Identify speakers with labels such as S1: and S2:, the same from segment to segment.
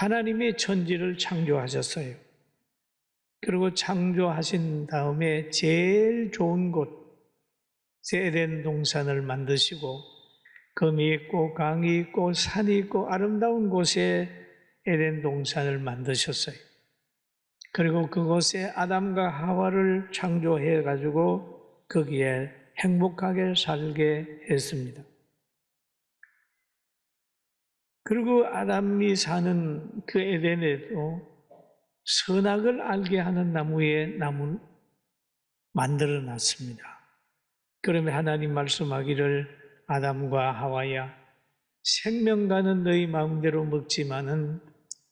S1: 하나님이 천지를 창조하셨어요. 그리고 창조하신 다음에 제일 좋은 곳, 에덴 동산을 만드시고 금이 있고 강이 있고 산이 있고 아름다운 곳에 에덴 동산을 만드셨어요. 그리고 그곳에 아담과 하와를 창조해 가지고 거기에 행복하게 살게 했습니다. 그리고 아담이 사는 그 에덴에도 선악을 알게 하는 나무를 만들어 놨습니다. 그러면 하나님 말씀하기를 아담과 하와야 생명과는 너희 마음대로 먹지만은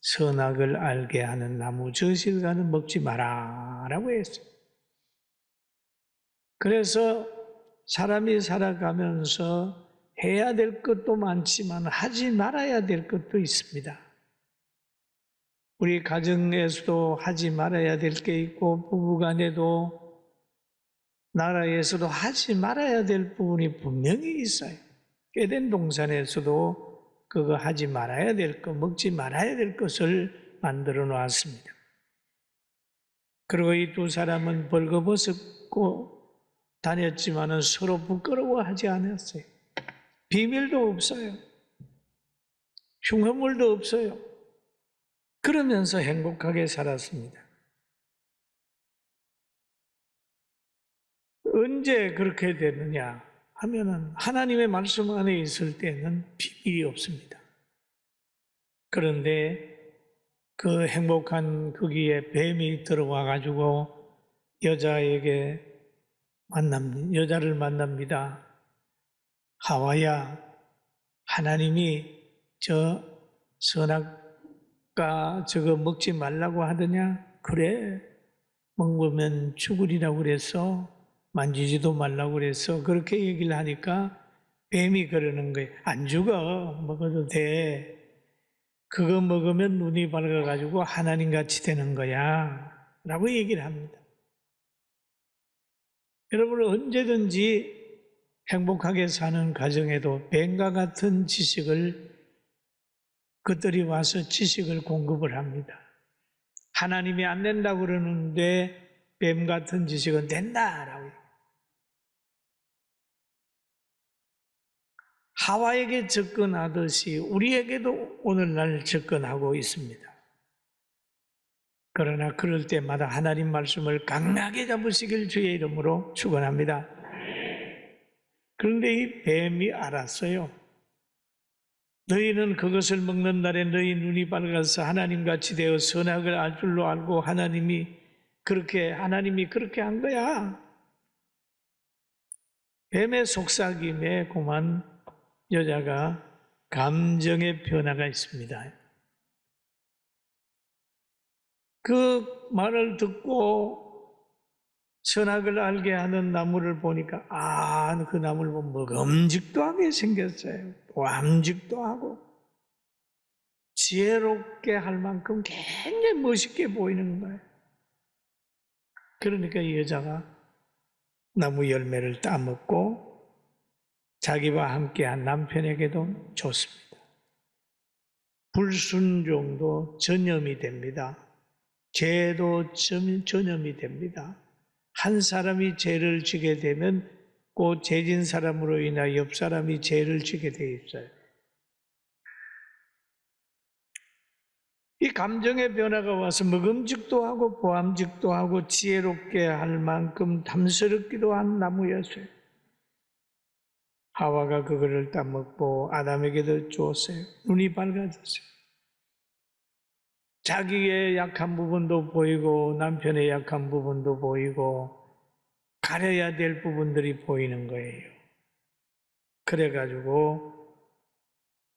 S1: 선악을 알게 하는 나무 저실과는 먹지 마라 라고 했어요. 그래서 사람이 살아가면서 해야 될 것도 많지만 하지 말아야 될 것도 있습니다. 우리 가정에서도 하지 말아야 될 게 있고 부부간에도 나라에서도 하지 말아야 될 부분이 분명히 있어요. 에덴 동산에서도 그거 하지 말아야 될 것, 먹지 말아야 될 것을 만들어 놓았습니다. 그리고 이 두 사람은 벌거벗고 다녔지만은 서로 부끄러워하지 않았어요. 비밀도 없어요. 흉허물도 없어요. 그러면서 행복하게 살았습니다. 언제 그렇게 됐느냐 하면은 하나님의 말씀 안에 있을 때는 비밀이 없습니다. 그런데 그 행복한 거기에 뱀이 들어와 가지고 여자를 만납니다. 하와야, 하나님이 저 선악과 저거 먹지 말라고 하더냐? 그래, 먹으면 죽으리라고 그랬어. 만지지도 말라고 그랬어. 그렇게 얘기를 하니까 뱀이 그러는 거예요. 안 죽어. 먹어도 돼. 그거 먹으면 눈이 밝아가지고 하나님같이 되는 거야. 라고 얘기를 합니다. 여러분 언제든지 행복하게 사는 가정에도 뱀과 같은 지식을 그들이 와서 지식을 공급을 합니다. 하나님이 안 된다고 그러는데 뱀 같은 지식은 된다라고. 하와에게 접근하듯이 우리에게도 오늘날 접근하고 있습니다. 그러나 그럴 때마다 하나님 말씀을 강하게 잡으시길 주의 이름으로 축원합니다. 그런데 이 뱀이 알았어요. 너희는 그것을 먹는 날에 너희 눈이 밝아서 하나님같이 되어 선악을 알 줄로 알고 하나님이 그렇게 한 거야. 뱀의 속삭임에 그만 여자가 감정의 변화가 있습니다. 그 말을 듣고 선악을 알게 하는 나무를 보니까 그 나무를 보면 먹음직도 하게 생겼어요. 보암직도 하고 지혜롭게 할 만큼 굉장히 멋있게 보이는 거예요. 그러니까 이 여자가 나무 열매를 따먹고 자기와 함께한 남편에게도 줬습니다. 불순종도 전염이 됩니다. 죄도 전염이 됩니다. 한 사람이 죄를 지게 되면 그 죄진 사람으로 인하여 옆 사람이 죄를 지게 돼 있어요. 이 감정의 변화가 와서 먹음직도 하고 보암직도 하고 지혜롭게 할 만큼 탐스럽기도 한 나무였어요. 하와가 그거를 따먹고 아담에게도 주었어요. 눈이 밝아졌어요. 자기의 약한 부분도 보이고 남편의 약한 부분도 보이고 가려야 될 부분들이 보이는 거예요. 그래가지고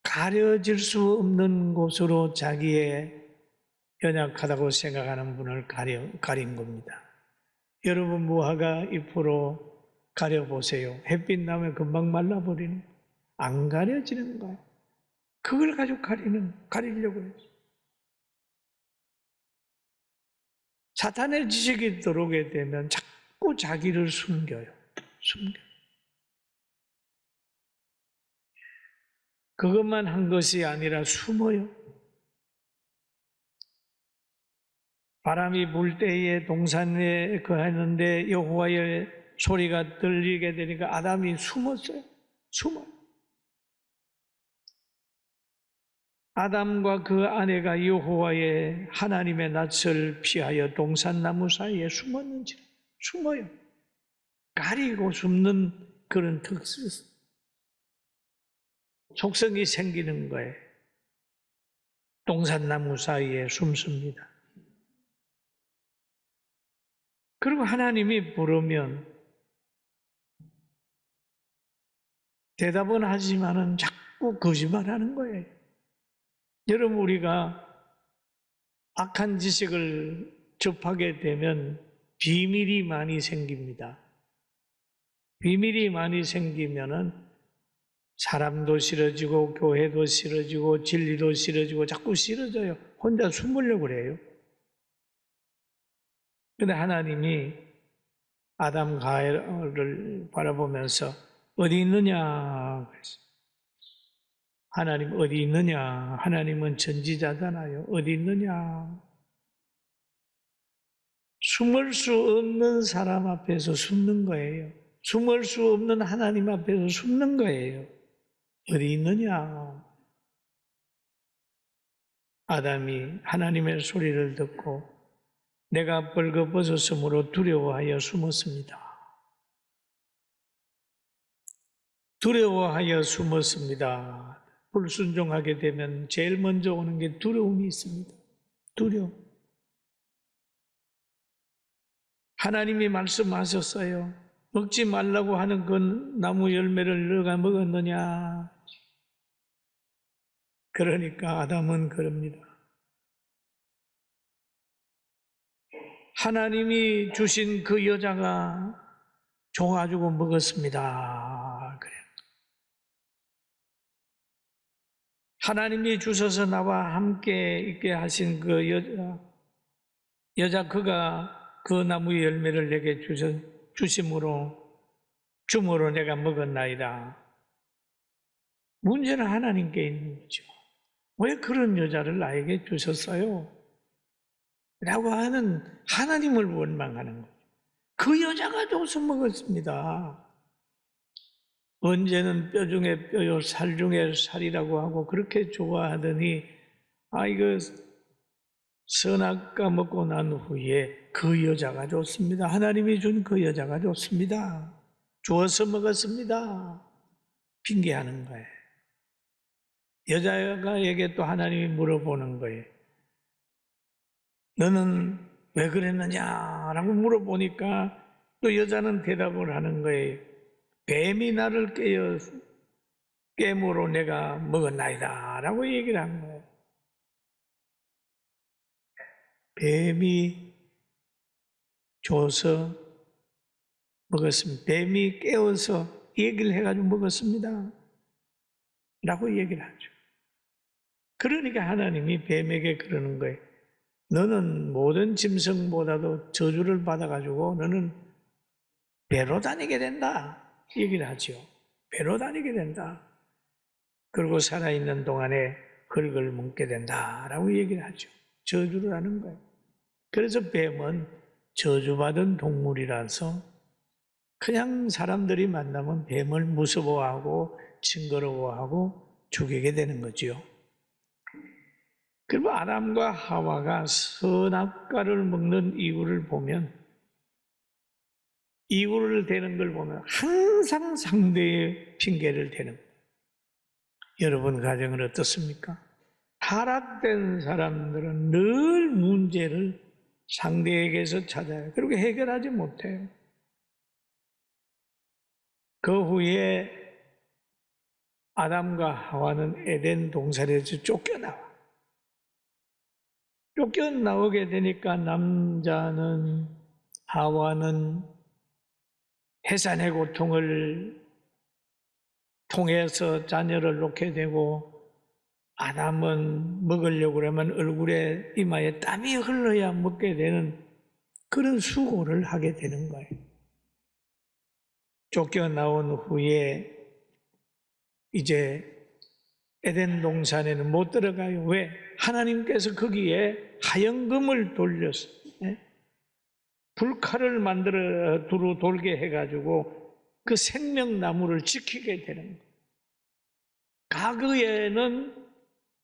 S1: 가려질 수 없는 곳으로 자기의 연약하다고 생각하는 분을 가린 겁니다. 여러분 무화과 잎으로 가려보세요. 햇빛 나면 금방 말라버리는 거예요. 안 가려지는 거예요. 그걸 가지고 가리려고 해요. 사탄의 지식이 들어오게 되면 자꾸 자기를 숨겨요. 그것만 한 것이 아니라 숨어요. 바람이 불 때에 동산에 거하는데 여호와의 소리가 들리게 되니까 아담이 숨었어요. 아담과 그 아내가 여호와의 하나님의 낯을 피하여 동산나무 사이에 숨어요. 가리고 숨는 그런 속성이 생기는 거예요. 동산나무 사이에 숨습니다. 그리고 하나님이 부르면 대답은 하지만은 자꾸 거짓말하는 거예요. 여러분, 우리가 악한 지식을 접하게 되면 비밀이 많이 생깁니다. 비밀이 많이 생기면은 사람도 싫어지고 교회도 싫어지고 진리도 싫어지고 자꾸 싫어져요. 혼자 숨으려고 그래요. 그런데 하나님이 아담 가해를 바라보면서 어디 있느냐 그랬어요. 하나님 어디 있느냐? 하나님은 전지자잖아요. 어디 있느냐? 숨을 수 없는 사람 앞에서 숨는 거예요. 숨을 수 없는 하나님 앞에서 숨는 거예요. 어디 있느냐? 아담이 하나님의 소리를 듣고 내가 벌거벗었으므로 두려워하여 숨었습니다. 두려워하여 숨었습니다. 불순종하게 되면 제일 먼저 오는 게 두려움이 있습니다. 두려움. 하나님이 말씀하셨어요. 먹지 말라고 하는 그 나무 열매를 너가 먹었느냐? 그러니까 아담은 그럽니다. 하나님이 주신 그 여자가 좋아가지고 먹었습니다. 그래요. 하나님이 주셔서 나와 함께 있게 하신 그 여자 그가 그 나무 열매를 내게 주므로 내가 먹었나이다. 문제는 하나님께 있는 거죠. 왜 그런 여자를 나에게 주셨어요? 라고 하는 하나님을 원망하는 거죠. 그 여자가 줘서 먹었습니다. 언제는 뼈 중에 뼈요 살 중에 살이라고 하고 그렇게 좋아하더니 이거 선악과 먹고 난 후에 그 여자가 좋습니다. 하나님이 준 그 여자가 좋습니다. 주어서 먹었습니다. 핑계하는 거예요. 여자에게 또 하나님이 물어보는 거예요. 너는 왜 그랬느냐라고 물어보니까 또 여자는 대답을 하는 거예요. 뱀이 나를 깨므로 내가 먹었나이다 라고 얘기를 한 거예요. 뱀이 줘서 먹었습니다. 뱀이 깨워서 얘기를 해가지고 먹었습니다 라고 얘기를 하죠. 그러니까 하나님이 뱀에게 그러는 거예요. 너는 모든 짐승보다도 저주를 받아가지고 너는 배로 다니게 된다 얘기를 하죠. 배로 다니게 된다. 그리고 살아있는 동안에 흙을 먹게 된다라고 얘기를 하죠. 저주를 하는 거예요. 그래서 뱀은 저주받은 동물이라서 그냥 사람들이 만나면 뱀을 무서워하고 징그러워하고 죽이게 되는 거죠. 그리고 아담과 하와가 선악과를 먹는 이유를 대는 걸 보면 항상 상대의 핑계를 대는 거예요. 여러분 가정은 어떻습니까? 타락된 사람들은 늘 문제를 상대에게서 찾아요. 그리고 해결하지 못해요. 그 후에 아담과 하와는 에덴 동산에서 쫓겨나와. 쫓겨나오게 되니까 남자는 하와는 해산의 고통을 통해서 자녀를 놓게 되고 아담은 먹으려고 그러면 얼굴에 이마에 땀이 흘러야 먹게 되는 그런 수고를 하게 되는 거예요. 쫓겨나온 후에 이제 에덴 동산에는 못 들어가요. 왜? 하나님께서 거기에 하연금을 돌려서 불칼을 만들어 두루 돌게 해가지고 그 생명나무를 지키게 되는 거예요. 과거에는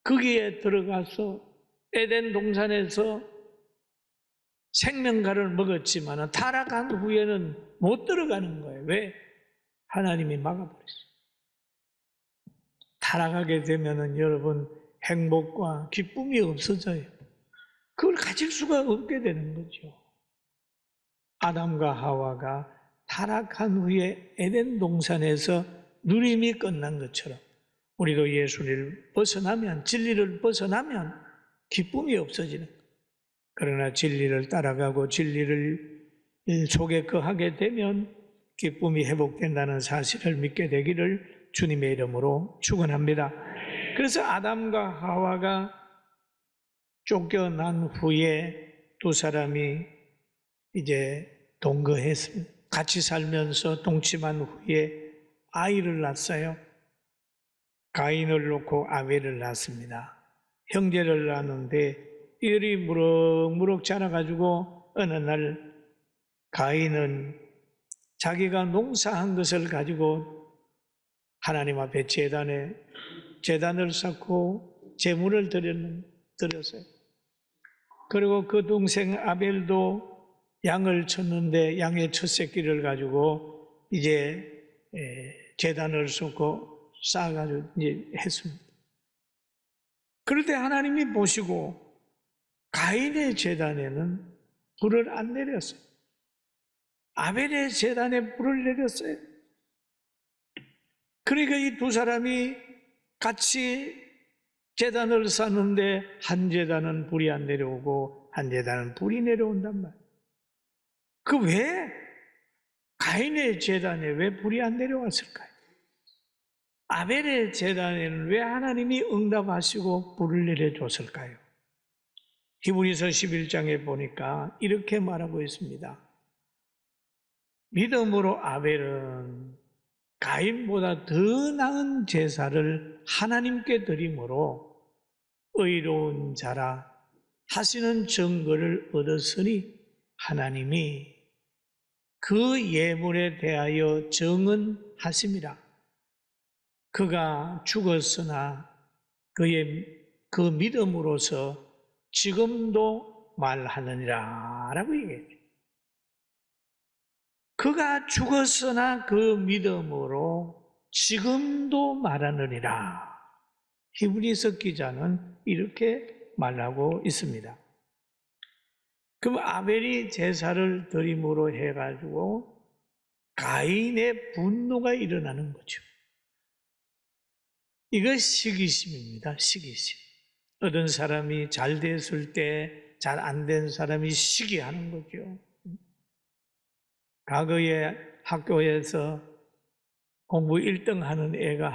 S1: 거기에 들어가서 에덴 동산에서 생명과를 먹었지만 타락한 후에는 못 들어가는 거예요. 왜? 하나님이 막아버렸어요. 타락하게 되면은 여러분 행복과 기쁨이 없어져요. 그걸 가질 수가 없게 되는 거죠. 아담과 하와가 타락한 후에 에덴 동산에서 누림이 끝난 것처럼 우리도 예수를 벗어나면, 진리를 벗어나면 기쁨이 없어지는 거예요. 그러나 진리를 따라가고 진리를 속에 거하게 되면 기쁨이 회복된다는 사실을 믿게 되기를 주님의 이름으로 축원합니다. 그래서 아담과 하와가 쫓겨난 후에 두 사람이 이제 동거했습니다. 같이 살면서 동침한 후에 아이를 낳았어요. 가인을 놓고 아벨을 낳았습니다. 형제를 낳았는데 이들이 무럭무럭 자라가지고 어느 날 가인은 자기가 농사한 것을 가지고 하나님 앞에 제단을 쌓고 제물을 드렸어요. 그리고 그 동생 아벨도 양을 쳤는데 양의 첫 새끼를 가지고 이제 제단을 쌓고 쌓아가지고 이제 했습니다. 그럴 때 하나님이 보시고 가인의 제단에는 불을 안 내렸어요. 아벨의 제단에 불을 내렸어요. 그러니까 이 두 사람이 같이 제단을 쌓는데 한 제단은 불이 안 내려오고 한 제단은 불이 내려온단 말이에요. 그 왜 가인의 제단에 왜 불이 안 내려왔을까요? 아벨의 제단에는 왜 하나님이 응답하시고 불을 내려줬을까요? 히브리서 11장에 보니까 이렇게 말하고 있습니다. 믿음으로 아벨은 가인보다 더 나은 제사를 하나님께 드림으로 의로운 자라 하시는 증거를 얻었으니 하나님이 그 예물에 대하여 정언하심이라. 그가 죽었으나 그의 그 믿음으로서 지금도 말하느니라 라고 얘기했죠. 그가 죽었으나 그 믿음으로 지금도 말하느니라. 히브리서 기자는 이렇게 말하고 있습니다. 그럼 아벨이 제사를 드림으로 해가지고 가인의 분노가 일어나는 거죠. 이거 시기심입니다. 시기심. 어떤 사람이 잘 됐을 때 잘 안 된 사람이 시기하는 거죠. 과거에 학교에서 공부 1등 하는 애가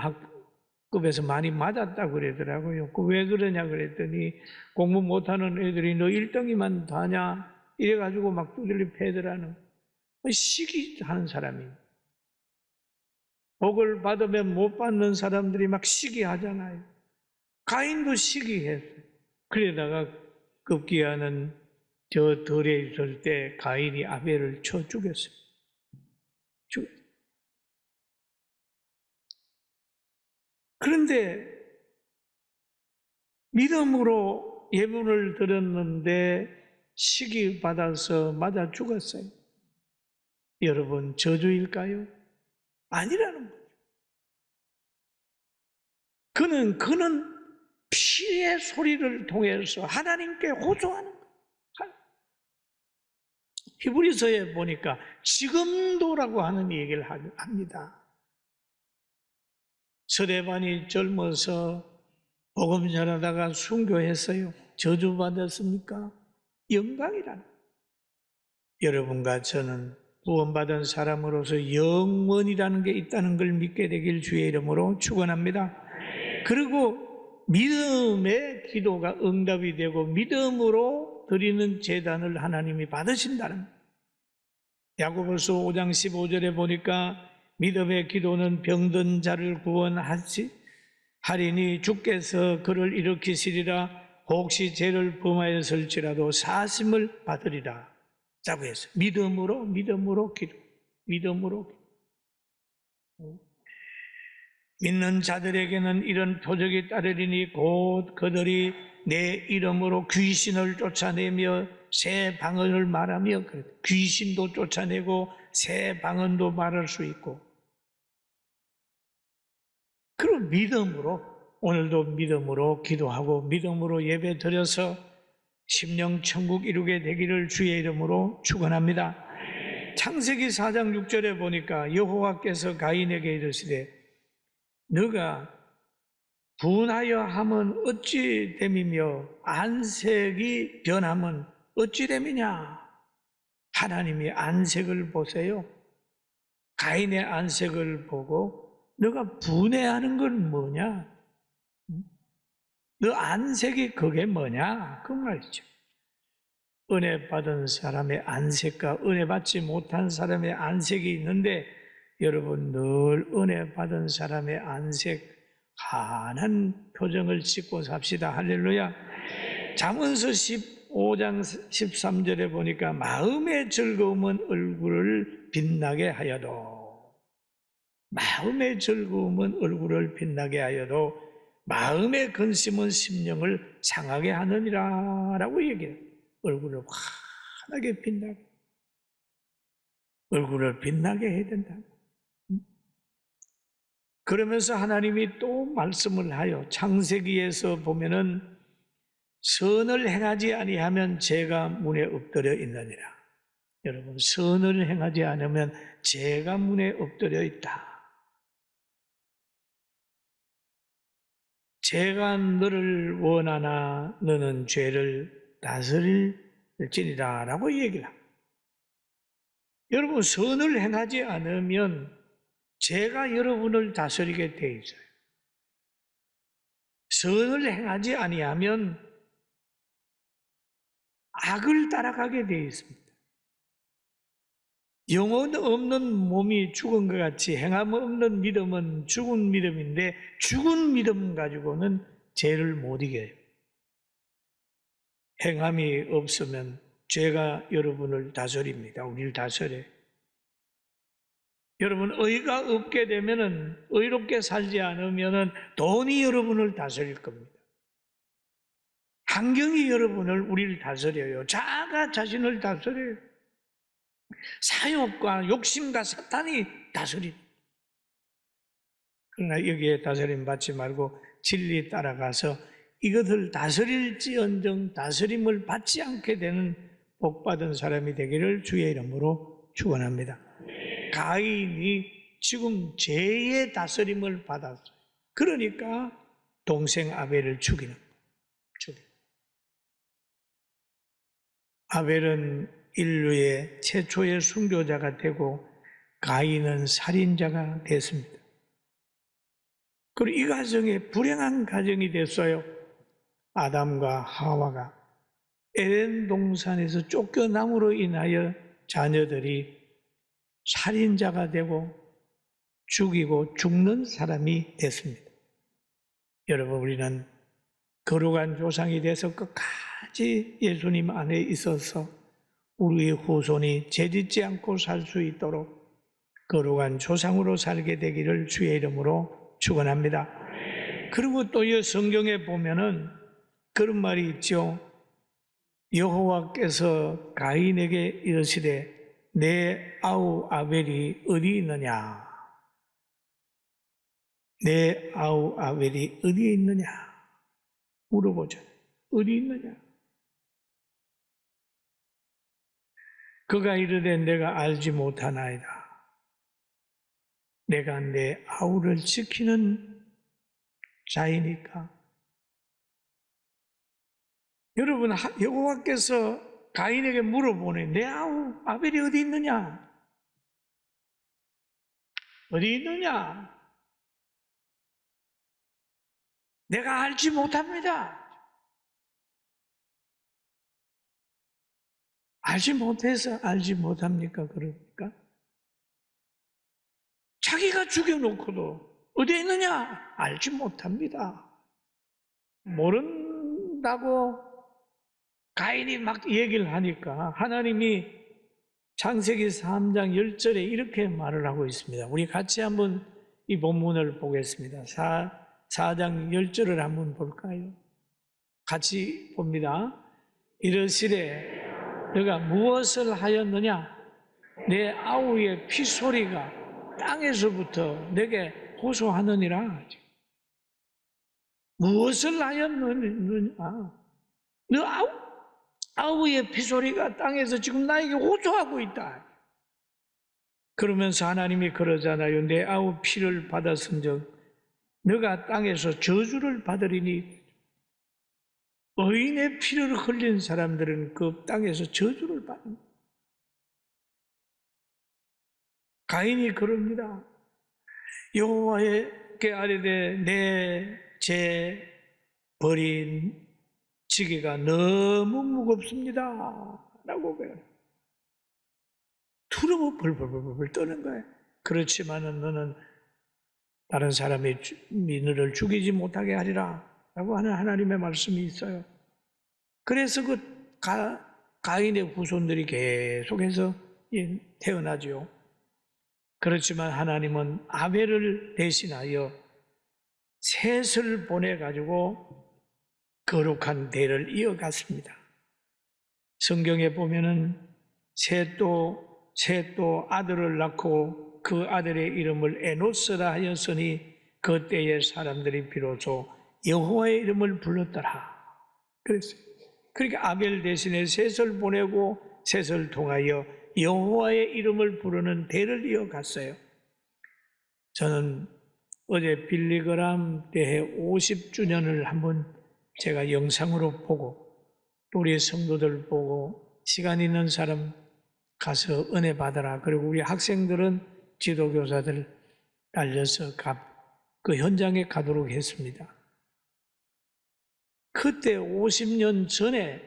S1: 학급에서 많이 맞았다고 그러더라고요. 왜 그러냐 그랬더니 공부 못하는 애들이 너 1등이만 다냐 이래가지고 막 두들려 패더라는 시기하는 사람이에요. 복을 받으면 못 받는 사람들이 막 시기하잖아요. 가인도 시기했어요. 그러다가 급기야는 저 들에 있을 때 가인이 아벨을 쳐 죽였어요. 그런데 믿음으로 예물을 드렸는데 시기 받아서 맞아 죽었어요. 여러분 저주일까요? 아니라는 거죠. 그는 피의 소리를 통해서 하나님께 호소하는 거예요. 히브리서에 보니까 지금도라고 하는 얘기를 합니다. 스데반이 젊어서 복음 전하다가 순교했어요. 저주받았습니까? 영광이란. 여러분과 저는 구원받은 사람으로서 영원이라는 게 있다는 걸 믿게 되길 주의 이름으로 축원합니다. 그리고 믿음의 기도가 응답이 되고 믿음으로 드리는 제단을 하나님이 받으신다는 거예요. 야고보서 5장 15절에 보니까 믿음의 기도는 병든 자를 구원하지 하리니 주께서 그를 일으키시리라. 혹시 죄를 범하였을지라도 사심을 받으리라 라고 해서 믿음으로 기도. 믿는 자들에게는 이런 표적이 따르리니 곧 그들이 내 이름으로 귀신을 쫓아내며 새 방언을 말하며, 귀신도 쫓아내고 새 방언도 말할 수 있고, 그런 믿음으로, 오늘도 믿음으로 기도하고 믿음으로 예배 드려서 심령 천국 이루게 되기를 주의 이름으로 축원합니다. 창세기 4장 6절에 보니까 여호와께서 가인에게 이르시되 너가 분하여 함은 어찌 됨이며 안색이 변함은 어찌 됨이냐. 하나님이 안색을 보세요. 가인의 안색을 보고 너가 분해하는 건 뭐냐? 너 안색이 그게 뭐냐? 그 말이죠. 은혜 받은 사람의 안색과 은혜 받지 못한 사람의 안색이 있는데, 여러분 늘 은혜 받은 사람의 안색 환한 표정을 짓고 삽시다. 할렐루야. 잠언서 15장 13절에 보니까 마음의 즐거움은 얼굴을 빛나게 하여도, 마음의 즐거움은 얼굴을 빛나게 하여도 마음의 근심은 심령을 상하게 하느니라 라고 얘기해요. 얼굴을 환하게 빛나게, 얼굴을 빛나게 해야 된다. 그러면서 하나님이 또 말씀을 하여 창세기에서 보면은 선을 행하지 아니하면 죄가 문에 엎드려 있느니라. 여러분, 선을 행하지 않으면 죄가 문에 엎드려 있다. 죄가 너를 원하나 너는 죄를 다스릴지니라 라고 얘기를 합니다. 여러분, 선을 행하지 않으면 죄가 여러분을 다스리게 돼 있어요. 선을 행하지 아니하면 악을 따라가게 돼 있습니다. 영혼 없는 몸이 죽은 것 같이 행함 없는 믿음은 죽은 믿음인데, 죽은 믿음 가지고는 죄를 못 이겨요. 행함이 없으면 죄가 여러분을 다스립니다. 우리를 다스려요. 여러분, 의가 없게 되면은, 의롭게 살지 않으면은 돈이 여러분을 다스릴 겁니다. 환경이 우리를 다스려요. 자아가 자신을 다스려요. 사욕과 욕심과 사탄이 다스립니다. 그러나 여기에 다스림 받지 말고 진리 따라가서 이것을 다스릴지언정 다스림을 받지 않게 되는 복받은 사람이 되기를 주의 이름으로 축원합니다. 가인이 지금 죄의 다스림을 받았어요. 그러니까 동생 아벨을 죽이는 거예요. 아벨은 인류의 최초의 순교자가 되고 가인은 살인자가 됐습니다. 그리고 이 가정이 불행한 가정이 됐어요. 아담과 하와가 에덴 동산에서 쫓겨남으로 인하여 자녀들이 살인자가 되고 죽이고 죽는 사람이 됐습니다. 여러분, 우리는 거룩한 조상이 돼서 끝까지 예수님 안에 있어서 우리의 후손이 죄짓지 않고 살 수 있도록 거룩한 조상으로 살게 되기를 주의 이름으로 축원합니다. 그리고 또 이 성경에 보면은 그런 말이 있죠. 여호와께서 가인에게 이르시되 내 아우 아벨이 어디 있느냐? 내 아우 아벨이 어디에 있느냐? 물어보죠. 어디 있느냐? 그가 이르되 내가 알지 못하나이다. 내가 내 아우를 지키는 자이니까. 여러분, 여호와께서 가인에게 물어보네. 내 아우 아벨이 어디 있느냐? 어디 있느냐? 내가 알지 못합니다. 알지 못해서 알지 못합니까? 그러니까 자기가 죽여놓고도 어디에 있느냐? 알지 못합니다. 모른다고 가인이 막 얘기를 하니까 하나님이 창세기 3장 10절에 이렇게 말을 하고 있습니다. 우리 같이 한번 이 본문을 보겠습니다. 4장 10절을 한번 볼까요? 같이 봅니다. 이르시되 너가 무엇을 하였느냐? 내 아우의 피소리가 땅에서부터 내게 호소하느니라. 무엇을 하였느냐? 너 아우의 피소리가 땅에서 지금 나에게 호소하고 있다. 그러면서 하나님이 그러잖아요. 내 아우 피를 받았은즉 너가 땅에서 저주를 받으리니. 의인의 피를 흘린 사람들은 그 땅에서 저주를 받는. 가인이 그럽니다. 여호와께 아뢰되 내 죄 버린 지기가 너무 무겁습니다 라고 그래요. 두려워 벌벌벌 떠는 거예요. 그렇지만은 너는 다른 사람이 너를 죽이지 못하게 하리라 라고 하는 하나님의 말씀이 있어요. 그래서 그 가인의 후손들이 계속해서 태어나죠. 그렇지만 하나님은 아벨을 대신하여 셋을 보내가지고 거룩한 대를 이어갔습니다. 성경에 보면은 셋도 아들을 낳고 그 아들의 이름을 에노스라 하였으니 그때의 사람들이 비로소 여호와의 이름을 불렀더라. 그랬어요. 그러니까 아벨 대신에 셋을 보내고 셋을 통하여 여호와의 이름을 부르는 대를 이어갔어요. 저는 어제 빌리그람 대회 50주년을 한번 제가 영상으로 보고 또 우리 성도들 보고 시간 있는 사람 가서 은혜 받아라. 그리고 우리 학생들은 지도교사들 날려서 그 현장에 가도록 했습니다. 그때 50년 전에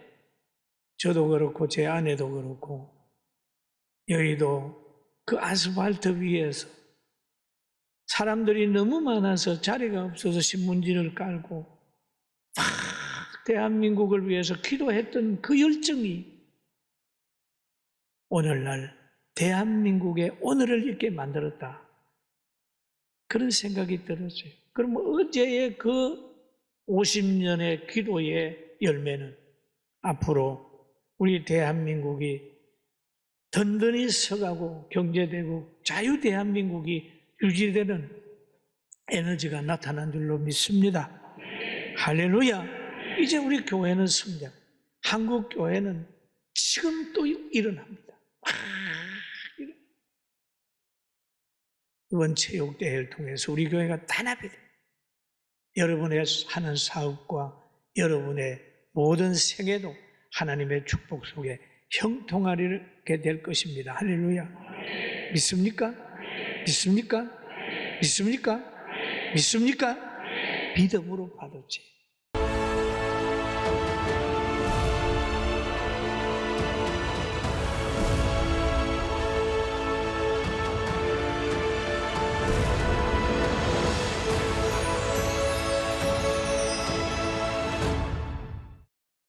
S1: 저도 그렇고 제 아내도 그렇고 여의도 그 아스팔트 위에서 사람들이 너무 많아서 자리가 없어서 신문지를 깔고 막 대한민국을 위해서 기도했던 그 열정이 오늘날 대한민국의 오늘을 있게 만들었다. 그런 생각이 들었어요. 그럼 어제의 그 50년의 기도의 열매는 앞으로 우리 대한민국이 든든히 서가고 경제되고 자유 대한민국이 유지되는 에너지가 나타난 줄로 믿습니다. 할렐루야. 이제 우리 교회는 성장, 한국 교회는 지금 또 일어납니다. 이번 체육대회를 통해서 우리 교회가 단합이 돼요. 여러분의 하는 사업과 여러분의 모든 생애도 하나님의 축복 속에 형통하게 될 것입니다. 할렐루야. 믿습니까? 믿습니까? 믿습니까? 믿습니까? 믿음으로 받았지.